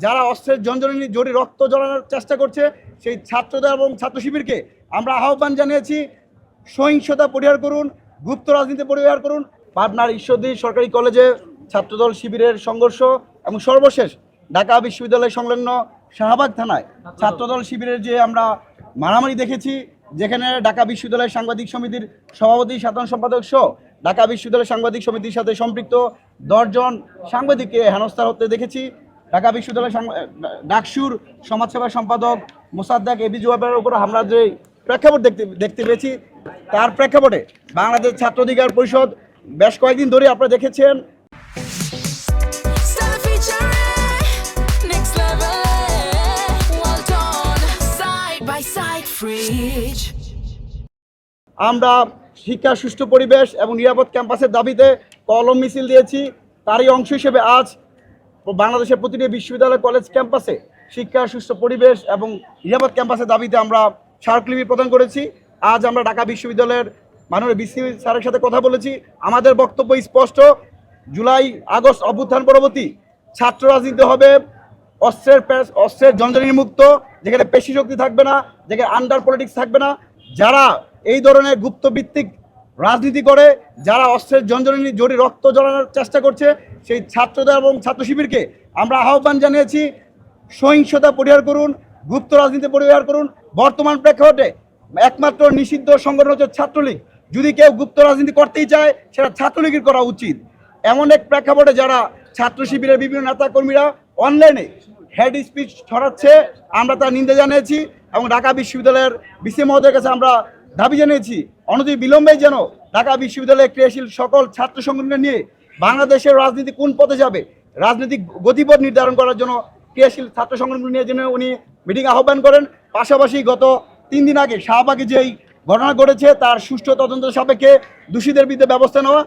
যারা অস্ত্রের ঝনঝনানি জড়ি রক্ত ঝরানোর চেষ্টা করছে সেই ছাত্রদের এবং ছাত্র শিবিরকে আমরা আহ্বান জানিয়েছি, সহিংসতা পরিহার করুন, গুপ্ত রাজনীতি পরিহার করুন। পাবনার ঈশ্বরদী সরকারি কলেজে ছাত্রদল শিবিরের সংঘর্ষ এবং সর্বশেষ ঢাকা বিশ্ববিদ্যালয় সংলগ্ন শাহবাগ থানায় ছাত্রদল শিবিরের যে আমরা মারামারি দেখেছি, যেখানে ঢাকা বিশ্ববিদ্যালয় সাংবাদিক সমিতির সভাপতি, সাধারণ সম্পাদক সহ ঢাকা বিশ্ববিদ্যালয় সাংবাদিক সমিতির সাথে সম্পৃক্ত 10 জন সাংবাদিককে হেনস্থা হতে দেখেছি। ঢাকা বিশ্ববিদ্যালয় ডাকসুর সমাজসেবা সম্পাদক মোসাদ্দেক এবি জুয়াবের উপর হামলার যে প্রেক্ষাপট দেখতে পেয়েছি, তার প্রেক্ষাপটে বাংলাদেশ ছাত্র অধিকার পরিষদ বেশ কয়েকদিন ধরে আপনারা দেখেছেন আমরা শিক্ষা সুষ্ঠু পরিবেশ এবং নিরাপদ ক্যাম্পাসের দাবিতে কলম মিছিল দিয়েছি। তারই অংশ হিসেবে আজ বাংলাদেশের প্রতিটি বিশ্ববিদ্যালয় কলেজ ক্যাম্পাসে শিক্ষা সুষ্ঠু পরিবেশ এবং নিরাপদ ক্যাম্পাসের দাবিতে আমরা স্মারকলিপি প্রদান করেছি। আজ আমরা ঢাকা বিশ্ববিদ্যালয়ের মাননীয় বিসি স্যারের সাথে কথা বলেছি। আমাদের বক্তব্য স্পষ্ট, জুলাই আগস্ট অভ্যুত্থান পরবর্তী ছাত্র রাজনীতি হবে অস্ত্রের ঝনঝনানি মুক্ত, যেখানে পেশি শক্তি থাকবে না, যেখানে আন্ডার পলিটিক্স থাকবে না। যারা এই ধরনের গুপ্তভিত্তিক রাজনীতি করে, যারা অস্ত্রের ঝনঝনানি জড়ি রক্ত ঝরানোর চেষ্টা করছে সেই ছাত্রদের এবং ছাত্র শিবিরকে আমরা আহ্বান জানিয়েছি, সহিংসতা পরিহার করুন, গুপ্ত রাজনীতি পরিহার করুন। বর্তমান প্রেক্ষাপটে একমাত্র নিষিদ্ধ সংগঠন হচ্ছে ছাত্রলীগ। যদি কেউ গুপ্ত রাজনীতি করতেই চায় সেটা ছাত্রলীগের করা উচিত। এমন এক প্রেক্ষাপটে যারা ছাত্র শিবিরের বিভিন্ন নেতা কর্মীরা অনলাইনে হেড স্পিচ ছড়াচ্ছে, আমরা তার নিন্দা জানিয়েছি এবং ঢাকা বিশ্ববিদ্যালয়ের বিসি মহোদয়ের কাছে আমরা দাবি জানিয়েছি অনতি বিলম্বে যেন ঢাকা বিশ্ববিদ্যালয়ে ক্রিয়াশীল সকল ছাত্র সংগঠন নিয়ে বাংলাদেশের রাজনীতি কোন পথে যাবে, রাজনৈতিক গতিপথ নির্ধারণ করার জন্য ক্রিয়াশীল ছাত্র সংগঠন নিয়ে যেন উনি মিটিং আহ্বান করেন। পাশাপাশি গত 3 দিন আগে শাহবাগে যেই ঘটনা ঘটেছে তার সুষ্ঠু তদন্ত সাপেক্ষে দোষীদের বিরুদ্ধে ব্যবস্থা নেওয়া।